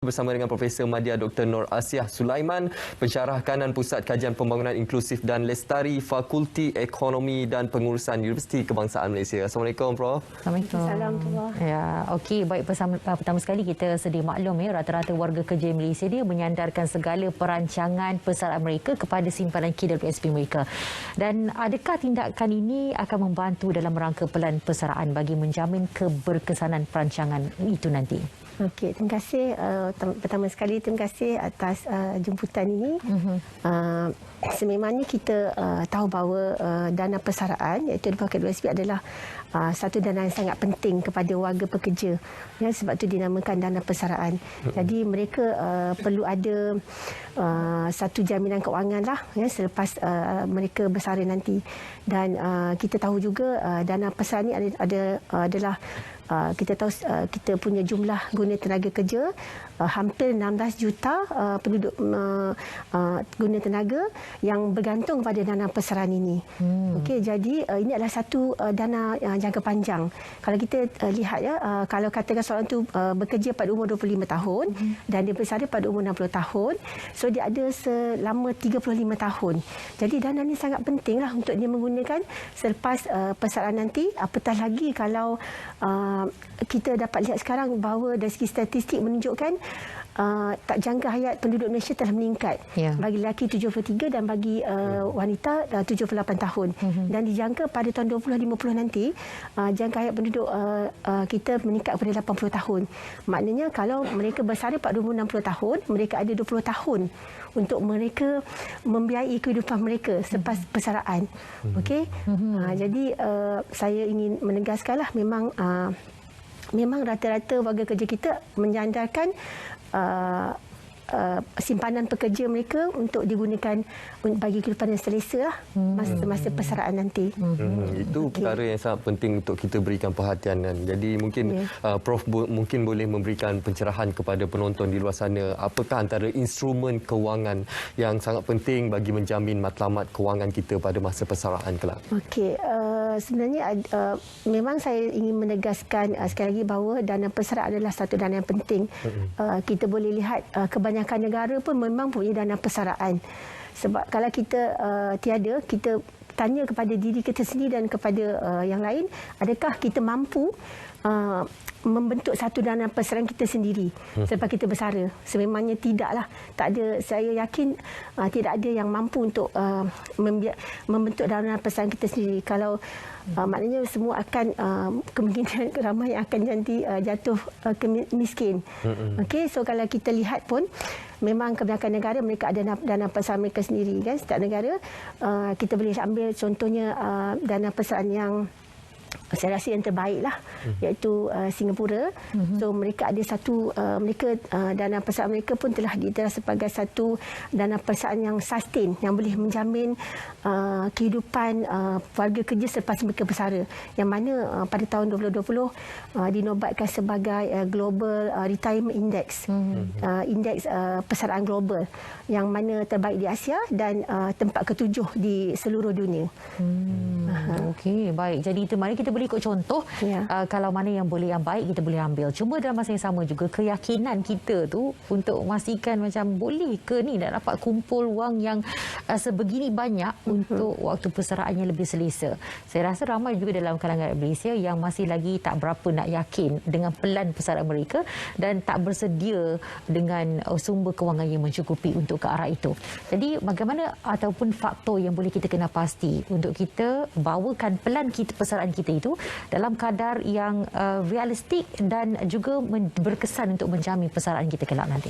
bersama dengan Profesor Madya Dr. Nur Asiah Sulaiman, Pensyarah Kanan Pusat Kajian Pembangunan Inklusif dan Lestari, Fakulti Ekonomi dan Pengurusan Universiti Kebangsaan Malaysia. Assalamualaikum, Prof. Assalamualaikum. Assalamualaikum. Ya, okey, baik, pertama sekali kita sedia maklum ya, rata-rata warga kerja Malaysia dia menyandarkan segala perancangan persaraan mereka kepada simpanan KWSP mereka. Dan adakah tindakan ini akan membantu dalam rangka pelan persaraan bagi menjamin keberkesanan perancangan itu nanti? Okey, terima kasih. Pertama sekali terima kasih atas jemputan ini. Sememangnya kita tahu bahawa dana persaraan iaitu daripada KWSP adalah satu dana yang sangat penting kepada warga pekerja. Ya, sebab itu dinamakan dana persaraan. Jadi mereka perlu ada satu jaminan kewangan lah ya, selepas mereka bersara nanti. Dan kita tahu juga dana persaraan ini adalah kita tahu kita punya jumlah guna tenaga kerja hampir 16 juta penduduk guna tenaga yang bergantung pada dana persaraan ini. Okey, jadi ini adalah satu dana jangka panjang. Kalau kita lihat ya, kalau katakan seorang tu bekerja pada umur 25 tahun dan dia bersara pada umur 60 tahun, so dia ada selama 35 tahun. Jadi dana ini sangat pentinglah untuk dia menggunakan selepas persaraan nanti. Apatah lagi kalau kita dapat lihat sekarang bahawa dari segi statistik menunjukkan tak jangka hayat penduduk Malaysia telah meningkat. Bagi lelaki 73 dan bagi wanita 78 tahun. Dan dijangka pada tahun 2050 nanti jangka hayat penduduk kita meningkat kepada 80 tahun. Maknanya kalau mereka bersara pada umur 60 tahun, mereka ada 20 tahun untuk mereka membiayai kehidupan mereka selepas persaraan. Okey. Jadi saya ingin menegaskanlah memang rata-rata warga kerja kita menyandarkan simpanan pekerja mereka untuk digunakan bagi kehidupan yang selesa lah masa persaraan nanti. Itu perkara yang sangat penting untuk kita berikan perhatian. Jadi mungkin Prof mungkin boleh memberikan pencerahan kepada penonton di luar sana, apakah antara instrumen kewangan yang sangat penting bagi menjamin matlamat kewangan kita pada masa persaraan kelak. Okey, sebenarnya memang saya ingin menegaskan sekali lagi bahawa dana persaraan adalah satu dana yang penting. Kita boleh lihat kebanyakan negara pun memang punya dana persaraan. Sebab kalau kita tiada, kita tanya kepada diri kita sendiri dan kepada yang lain, adakah kita mampu membentuk satu dana persaraan kita sendiri selepas kita bersara? Sememangnya tidaklah. Tak ada, saya yakin tidak ada yang mampu untuk membentuk dana persaraan kita sendiri. Kalau maknanya semua akan kemungkinan ramai yang akan nanti jatuh miskin. Okey, so kalau kita lihat pun memang kebanyakan negara mereka ada dana persaraan mereka sendiri kan. Setiap negara kita boleh ambil contohnya dana persaraan yang saya rasa yang terbaik lah, iaitu Singapura. So mereka ada satu dana persaraan mereka pun telah diiktiraf sebagai satu dana persaraan yang sustain, yang boleh menjamin kehidupan warga kerja selepas mereka bersara, yang mana pada tahun 2020 dinobatkan sebagai Global Retirement Index, indeks persaraan global yang mana terbaik di Asia dan tempat ketujuh di seluruh dunia. Okey, baik. Jadi itu mari kita boleh ikut contoh. Kalau mana yang boleh, yang baik kita boleh ambil. Cuma dalam masa yang sama juga keyakinan kita tu untuk memastikan macam boleh ke ni nak dapat kumpul wang yang sebegini banyak untuk waktu persaraannya lebih selesa. Saya rasa ramai juga dalam kalangan Malaysia yang masih lagi tak berapa nak yakin dengan pelan persaraan mereka dan tak bersedia dengan sumber kewangan yang mencukupi untuk ke arah itu. Jadi bagaimana ataupun faktor yang boleh kita kena pasti untuk kita bawakan pelan kita persaraan kita itu dalam kadar yang realistik dan juga berkesan untuk menjamin persaraan kita kelak nanti.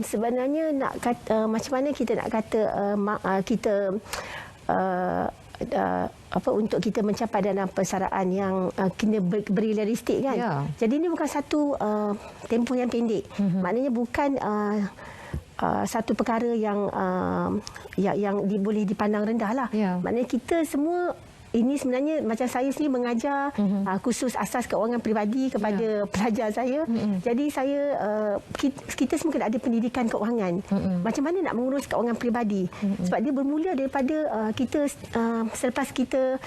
Sebenarnya nak kata macam mana kita nak kata kita untuk kita mencapai dana persaraan yang kena berealistik kan. Jadi ini bukan satu tempoh yang pendek. Maknanya bukan satu perkara yang boleh dipandang rendah lah. Maknanya kita semua ini sebenarnya macam saya sendiri mengajar khusus asas keuangan peribadi kepada pelajar saya. Jadi saya kita semua kena ada pendidikan keuangan. Macam mana nak mengurus keuangan peribadi. Sebab dia bermula daripada kita selepas kita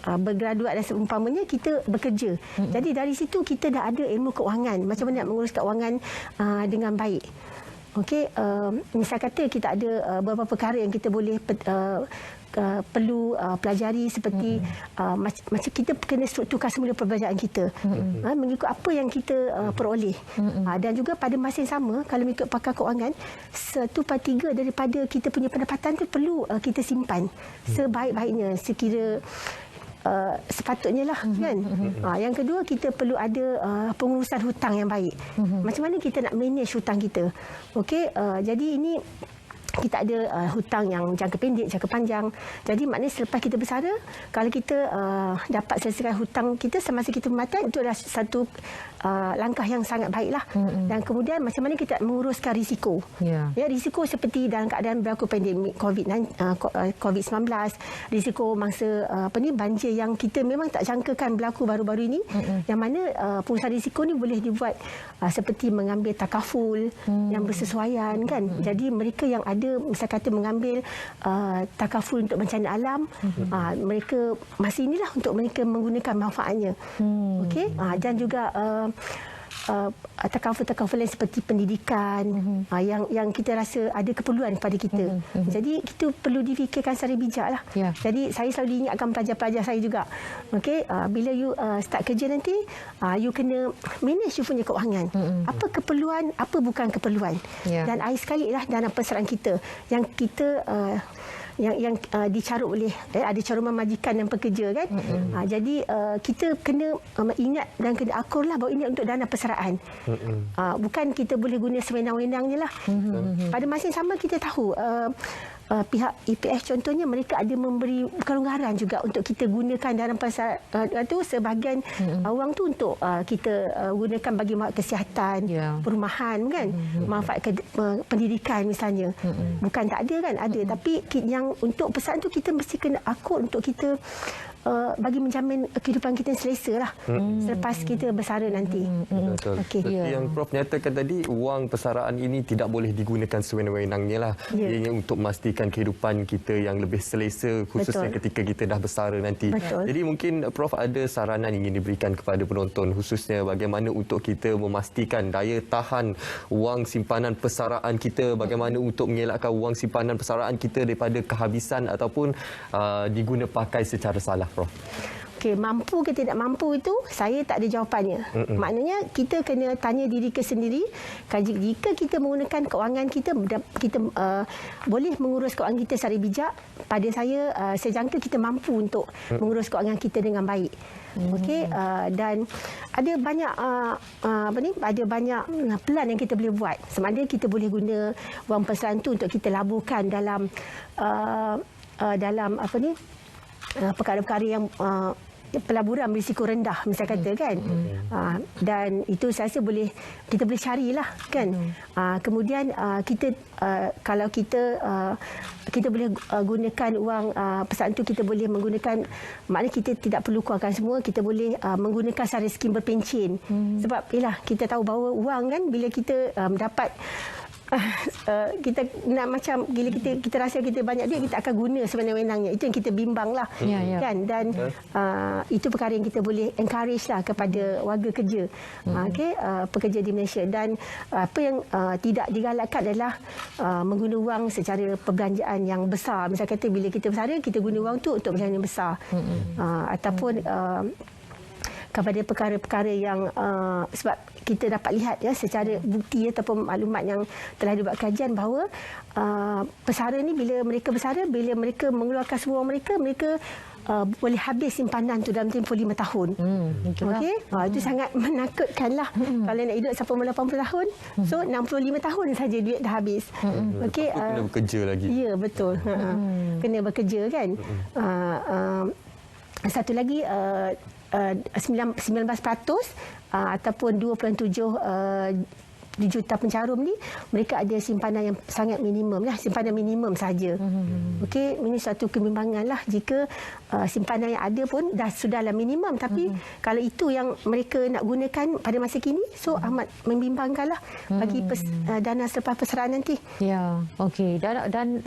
bergraduat dan seumpamanya kita bekerja. Jadi dari situ kita dah ada ilmu keuangan. Macam mana nak mengurus keuangan dengan baik. Okey, misal kata kita ada beberapa perkara yang kita boleh perlu pelajari seperti macam kita kena strukturkan semula perbelanjaan kita mengikut apa yang kita peroleh dan juga pada masa yang sama kalau mengikut pakar keuangan 1/3 daripada kita punya pendapatan tu perlu kita simpan sebaik-baiknya sekira sepatutnya lah kan. Yang kedua kita perlu ada pengurusan hutang yang baik. Macam mana kita nak manage hutang kita. Okey, jadi ini kita ada hutang yang jangka pendek, jangka panjang. Jadi maknanya selepas kita bersara, kalau kita dapat selesaikan hutang kita semasa kita bermatan, itu adalah satu langkah yang sangat baiklah. Dan kemudian macam mana kita menguruskan risiko. Ya, risiko seperti dalam keadaan berlaku pandemik COVID-19, risiko mangsa banjir yang kita memang tak jangkakan berlaku baru-baru ini, yang mana pengurusan risiko ni boleh dibuat seperti mengambil takaful yang bersesuaian kan. Jadi mereka yang ada misal kata mengambil takaful untuk bencana alam, mereka masa inilah untuk mereka menggunakan manfaatnya. Okey, dan juga takaful-takaful lain seperti pendidikan yang kita rasa ada keperluan kepada kita. Jadi kita perlu difikirkan secara bijak lah. Jadi saya selalu diingatkan pelajar-pelajar saya juga. Okey, bila you start kerja nanti, you kena manage you punya keuangan. Apa keperluan, apa bukan keperluan. Dan akhir sekali lah dalam persaraan kita yang kita yang dicarut oleh ada caruman majikan dan pekerja kan. Jadi kita kena ingat dan kena akurlah bahawa ini untuk dana persaraan. Bukan kita boleh guna sewenang-wenangnya lah. Pada masa yang sama kita tahu pihak EPF contohnya mereka ada memberi kelonggaran juga untuk kita gunakan dalam pasal tu sebahagian wang tu untuk kita gunakan bagi manfaat kesihatan, perumahan kan, manfaat pendidikan misalnya. Bukan tak ada kan, ada, tapi yang untuk pesan tu kita mesti kena akur untuk kita bagi menjamin kehidupan kita selesa lah selepas kita bersara nanti. Betul. Seperti yang Prof nyatakan tadi, wang persaraan ini tidak boleh digunakan sewenang-wenangnya lah. Ianya untuk memastikan kehidupan kita yang lebih selesa, khususnya ketika kita dah bersara nanti. Jadi mungkin Prof ada saranan yang ingin diberikan kepada penonton, khususnya bagaimana untuk kita memastikan daya tahan wang simpanan persaraan kita, bagaimana untuk mengelakkan wang simpanan persaraan kita daripada kehabisan ataupun diguna pakai secara salah, Prof. Okey, mampu ke tidak mampu itu saya tak ada jawapannya. Maknanya kita kena tanya diri kita sendiri, jika kita menggunakan keuangan kita boleh mengurus keuangan kita secara bijak, pada saya jangka kita mampu untuk mengurus keuangan kita dengan baik. Okey, dan ada banyak ada banyak pelan yang kita boleh buat. Sama ada kita boleh guna wang persaraan tu untuk kita laburkan dalam perkara-perkara yang pelaburan berisiko rendah misal kata kan. Dan itu saya rasa kita boleh carilah kan. Kemudian kita kalau kita boleh gunakan wang persaraan tu, kita boleh menggunakan, maknanya kita tidak perlu keluarkan semua, kita boleh menggunakan secara skim berpencen. Sebab yalah kita tahu bahawa wang kan bila kita dapat kita nak macam bila kita rasa kita banyak duit, kita akan guna sewenang-wenangnya. Itu yang kita bimbang lah kan. Dan itu perkara yang kita boleh encourage lah kepada warga kerja, pekerja di Malaysia. Dan apa yang tidak digalakkan adalah mengguna wang secara perbelanjaan yang besar. Misal kata bila kita bersara, kita guna wang tu untuk perbelanjaan yang besar, ataupun kepada perkara-perkara yang sebab kita dapat lihat secara bukti ataupun maklumat yang telah dibuat kajian bahawa pesara ni bila mereka bersara, bila mereka mengeluarkan semua mereka boleh habis simpanan tu dalam tempoh 5 tahun. Okey, itu sangat menakutkanlah. Kalau nak hidup sampai 80 tahun, so 65 tahun saja duit dah habis. Okey, kena bekerja lagi. Ya, betul. Kena bekerja kan. Satu lagi 19% ataupun 2.7 juta pencarum ni, mereka ada simpanan yang sangat minimum lah, simpanan minimum saja. Okey, ini satu kebimbangan lah jika simpanan yang ada pun sudahlah minimum, tapi kalau itu yang mereka nak gunakan pada masa kini, so amat membimbangkan lah bagi dana selepas persaraan nanti. Ya, okey. Dan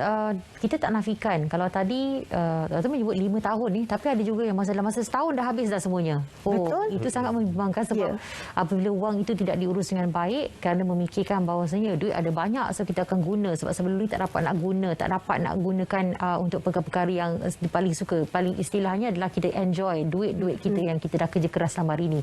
kita tak nafikan kalau tadi Dr. menyebut 5 tahun ni, tapi ada juga yang dalam masa setahun dah habis dah semuanya. Betul. Itu sangat membimbangkan sebab apabila wang itu tidak diurus dengan baik kerana memikirkan bahawasanya duit ada banyak, so kita akan guna sebab sebelum ni tak dapat nak gunakan untuk perkara-perkara yang paling suka. Paling istilahnya adalah kita enjoy duit kita yang kita dah kerja keras selama hari ini.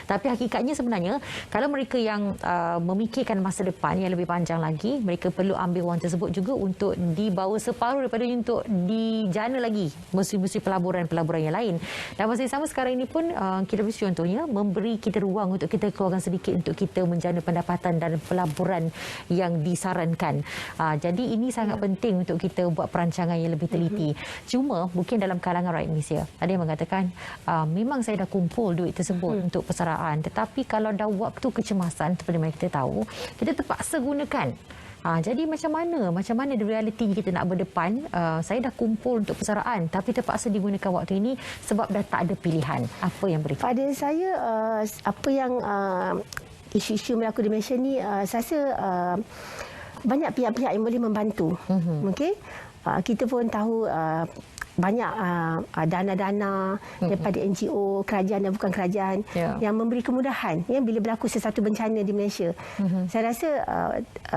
Tapi hakikatnya sebenarnya kalau mereka yang memikirkan masa depan yang lebih panjang lagi, mereka perlu ambil wang tersebut juga untuk dibawa separuh daripada untuk dijana lagi musim-musim pelaburan yang lain. Dan masa yang sama sekarang ini pun kita beri contohnya memberi kita ruang untuk kita keluarkan sedikit untuk kita menjana pendapatan dan pelaburan yang disarankan. Jadi ini sangat penting untuk kita buat perancangan yang lebih teliti. Cuma mungkin dalam kalangan rakyat Malaysia ada yang mengatakan memang saya dah kumpul duit tersebut untuk persaraan, tetapi kalau dah waktu kecemasan seperti mana kita tahu, kita terpaksa gunakan. Jadi macam mana di realiti kita nak berdepan? Saya dah kumpul untuk persaraan tapi terpaksa digunakan waktu ini sebab dah tak ada pilihan. Apa yang berikut? Pada saya apa yang isu-isu berlaku di Malaysia ni, saya rasa banyak pihak-pihak yang boleh membantu. Okey, kita pun tahu banyak dana-dana daripada NGO, kerajaan dan bukan kerajaan yang memberi kemudahan bila berlaku sesuatu bencana di Malaysia. Saya rasa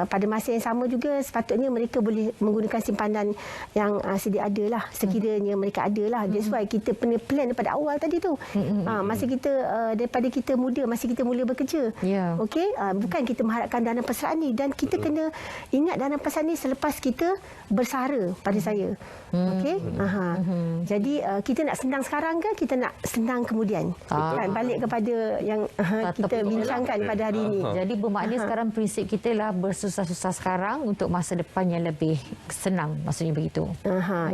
pada masa yang sama juga sepatutnya mereka boleh menggunakan simpanan yang sedia ada lah, sekiranya mereka ada lah. That's why kita punya plan daripada awal tadi tu. Masa kita daripada kita muda, masa kita mula bekerja. Okey, bukan kita mengharapkan dana persaraan ni, dan kita kena ingat dana persaraan ni selepas kita bersara pada saya. Okey. Jadi kita nak senang sekarang ke kita nak senang kemudian? Kan balik kepada yang kita bincangkan pada hari ini. Jadi bermakna sekarang prinsip kita lah bersusah-susah sekarang untuk masa depan yang lebih senang, maksudnya begitu.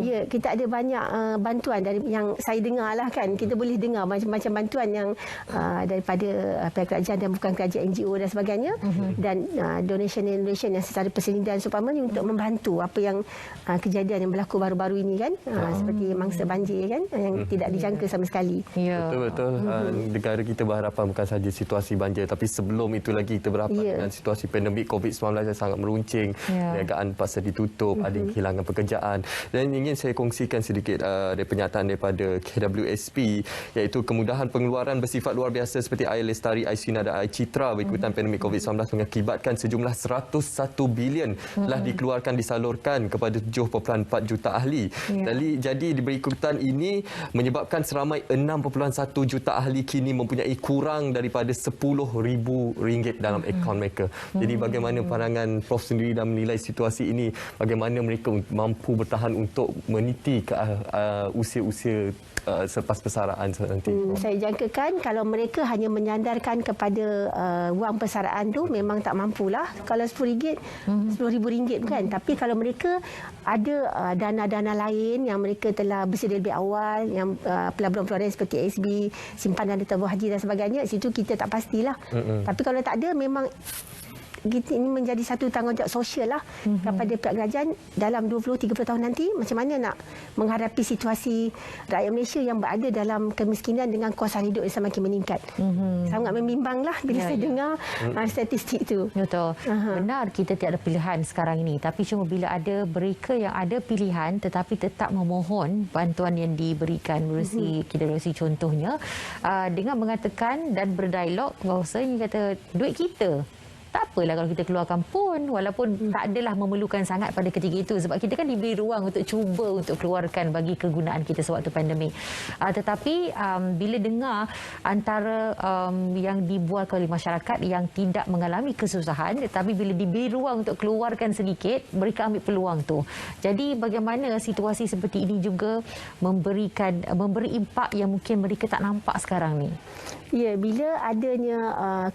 Ya, kita ada banyak bantuan dari yang saya dengar lah kan. Kita boleh dengar macam-macam bantuan yang daripada pihak kerajaan dan bukan kerajaan, NGO dan sebagainya, dan donation yang secara persendirian seumpamanya untuk membantu apa yang kejadian yang berlaku baru-baru ini kan. Seperti mangsa banjir kan yang tidak dijangka sama sekali. Betul-betul. Negara kita berhadapan bukan saja situasi banjir, tapi sebelum itu lagi kita berhadapan dengan situasi pandemik COVID-19 yang sangat meruncing. Perniagaan paksa ditutup, ada yang kehilangan pekerjaan. Dan ingin saya kongsikan sedikit dari pernyataan daripada KWSP, iaitu kemudahan pengeluaran bersifat luar biasa seperti air lestari, air sinar dan air citra berikutan pandemik COVID-19 mengakibatkan sejumlah 101 bilion telah dikeluarkan disalurkan kepada 7.4 juta ahli. Jadi berikutan ini menyebabkan seramai 6.1 juta ahli kini mempunyai kurang daripada RM10,000 dalam akaun mereka. Jadi bagaimana pandangan Prof sendiri dan menilai situasi ini? Bagaimana mereka mampu bertahan untuk meniti ke usia-usia selepas persaraan nanti? Saya jangkakan kalau mereka hanya menyandarkan kepada wang persaraan tu memang tak mampulah. Kalau RM10, RM10,000 bukan. Tapi kalau mereka ada dana-dana lain yang mereka telah bersedia lebih awal, yang pelaburan-pelaburan seperti SB, simpanan di tabung haji dan sebagainya, situ kita tak pastilah. Tapi kalau tak ada, memang ini menjadi satu tanggungjawab sosial lah kepada pihak kerajaan dalam 20-30 tahun nanti, macam mana nak menghadapi situasi rakyat Malaysia yang berada dalam kemiskinan dengan kos hidup yang semakin meningkat. Sangat membimbang lah bila saya dengar statistik itu. Betul. Benar kita tiada pilihan sekarang ini, tapi cuma bila ada mereka yang ada pilihan tetapi tetap memohon bantuan yang diberikan melalui kita melalui contohnya dengan mengatakan dan berdialog bahawasanya kata duit kita tak apalah kalau kita keluarkan pun, walaupun tak adalah memerlukan sangat pada ketika itu, sebab kita kan diberi ruang untuk cuba untuk keluarkan bagi kegunaan kita sewaktu pandemik. Tetapi bila dengar antara yang dibuat oleh masyarakat yang tidak mengalami kesusahan, tetapi bila diberi ruang untuk keluarkan sedikit, mereka ambil peluang tu. Jadi bagaimana situasi seperti ini juga memberi impak yang mungkin mereka tak nampak sekarang ni? Ya, bila adanya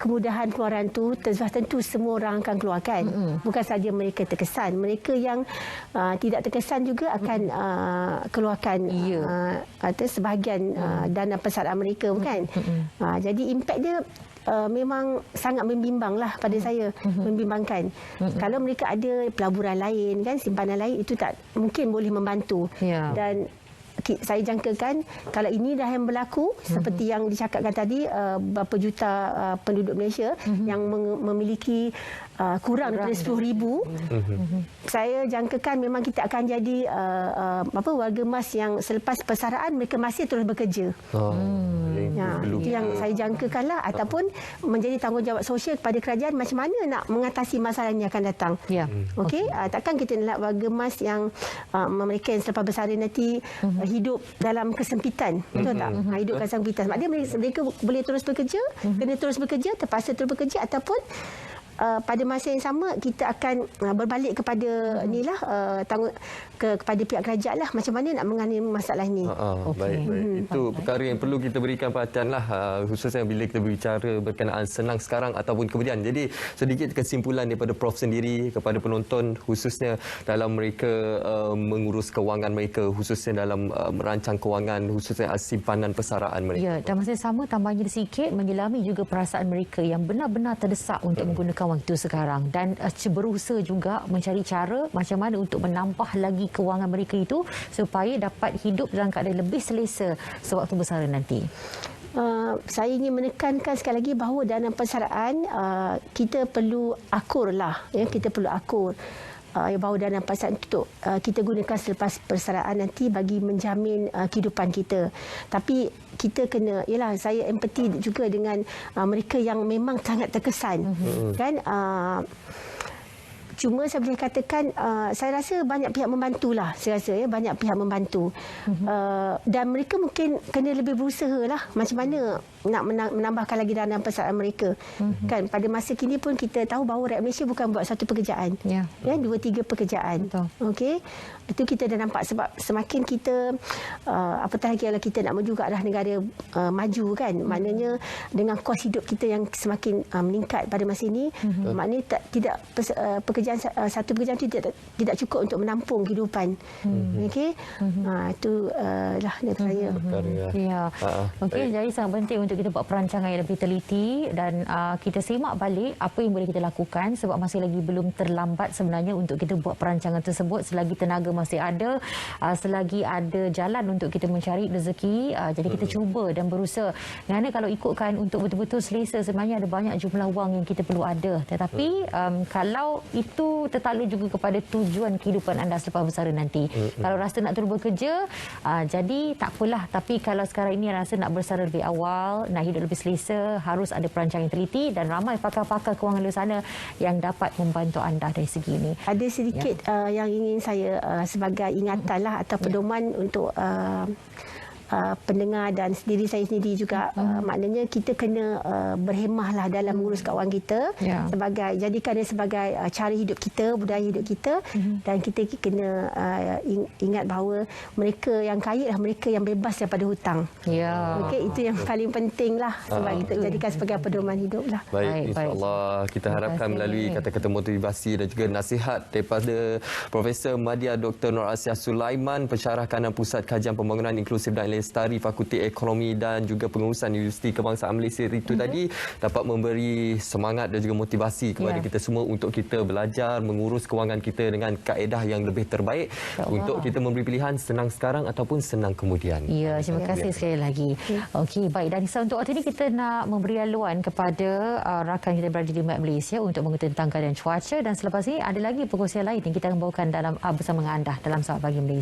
kemudahan keluaran tu, tentu semua orang akan keluarkan. Bukan saja mereka terkesan, mereka yang tidak terkesan juga akan keluarkan sebahagian dana persaraan mereka, bukan? Jadi impak dia memang sangat membimbanglah pada saya, membimbangkan. Kalau mereka ada pelaburan lain kan, simpanan lain, itu tak mungkin boleh membantu. Ya. Dan saya jangkakan kalau ini dah yang berlaku seperti yang dicakapkan tadi, berapa juta penduduk Malaysia yang memiliki kurang daripada 10,000, saya jangkakan memang kita akan jadi warga emas yang selepas persaraan mereka masih terus bekerja. Itu yang saya jangkakanlah, ataupun menjadi tanggungjawab sosial kepada kerajaan macam mana nak mengatasi masalah ini akan datang. Ya. Okey, takkan kita nak warga emas yang mereka yang selepas bersara nanti hidup dalam kesempitan, betul tak? Hidup dalam kesempitan. Maknanya mereka boleh terus bekerja, kena terus bekerja, terpaksa terus bekerja, ataupun pada masa yang sama kita akan berbalik kepada kepada pihak kerajaan lah, macam mana nak menangani masalah ini. Baik. Itu perkara yang perlu kita berikan perhatian lah, khususnya bila kita berbicara berkenaan senang sekarang ataupun kemudian. Jadi sedikit kesimpulan daripada Prof sendiri kepada penonton, khususnya dalam mereka mengurus kewangan mereka, khususnya dalam merancang kewangan, khususnya simpanan persaraan mereka. Ya, dan masa yang sama tambahnya sedikit menyelami juga perasaan mereka yang benar-benar terdesak untuk menggunakan waktu sekarang, dan berusaha juga mencari cara macam mana untuk menambah lagi kewangan mereka itu supaya dapat hidup dalam keadaan lebih selesa sewaktu bersara nanti. Saya ingin menekankan sekali lagi bahawa dalam persaraan kita perlu akur lah, ya, kita perlu akur. Bahawa dalam persaraan itu kita gunakan selepas persaraan nanti bagi menjamin kehidupan kita. Tapi kita kena, yalah, saya empati juga dengan mereka yang memang sangat terkesan. Kan? Cuma saya boleh katakan, saya rasa banyak pihak membantulah. Saya rasa banyak pihak membantu. Dan mereka mungkin kena lebih berusaha lah macam mana nak menambahkan lagi dana persaraan mereka. Kan pada masa kini pun kita tahu bahawa rakyat Malaysia bukan buat satu pekerjaan. Ya, 2-3 pekerjaan. Okey. Itu kita dah nampak, sebab semakin kita apatah lagi kalau kita nak menuju ke arah negara maju kan. Maknanya dengan kos hidup kita yang semakin meningkat pada masa ini, maknanya tidak satu pekerjaan itu tidak cukup untuk menampung kehidupan. Okey. Itu lah dari saya. Ya. Okey, jadi sangat penting untuk kita buat perancangan yang lebih teliti dan kita semak balik apa yang boleh kita lakukan, sebab masih lagi belum terlambat sebenarnya untuk kita buat perancangan tersebut selagi tenaga masih ada, selagi ada jalan untuk kita mencari rezeki. Jadi kita cuba dan berusaha. Kerana kalau ikutkan untuk betul-betul selesa, sebenarnya ada banyak jumlah wang yang kita perlu ada. Tetapi kalau itu tertakluk juga kepada tujuan kehidupan anda selepas bersara nanti. Kalau rasa nak terus bekerja, jadi tak apalah. Tapi kalau sekarang ini rasa nak bersara lebih awal, nak hidup lebih selesa, harus ada perancangan yang teliti, dan ramai pakar-pakar kewangan di sana yang dapat membantu anda dari segi ini. Ada sedikit yang ingin saya sebagai ingatan lah atau pedoman untuk pendengar dan diri saya sendiri juga. Maknanya kita kena berhemahlah dalam mengurus kewangan kita, jadikan dia sebagai cara hidup kita, budaya hidup kita, dan kita kena ingat bahawa mereka yang kaya lah mereka yang bebas daripada hutang. Okey, itu yang paling penting lah, sebab kita jadikan sebagai pedoman hidup lah. Baik, insya-Allah kita harapkan melalui kata-kata motivasi dan juga nasihat daripada Profesor Madya Dr. Nur Asiah Sulaiman, Pensyarah Kanan Pusat Kajian Pembangunan Inklusif dan Lestari Fakulti Ekonomi dan juga Pengurusan Universiti Kebangsaan Malaysia itu tadi dapat memberi semangat dan juga motivasi kepada kita semua untuk kita belajar mengurus kewangan kita dengan kaedah yang lebih terbaik untuk kita memberi pilihan senang sekarang ataupun senang kemudian. Ya, terima kasih sekali lagi. Okey, baik. Dan untuk waktu ini kita nak memberi haluan kepada rakan kita berada di Map Malaysia untuk mengetahui tentang keadaan cuaca, dan selepas ini ada lagi perkongsian lain yang kita akan bawakan dalam bersama dengan anda dalam Sahabat Pagi Malaysia.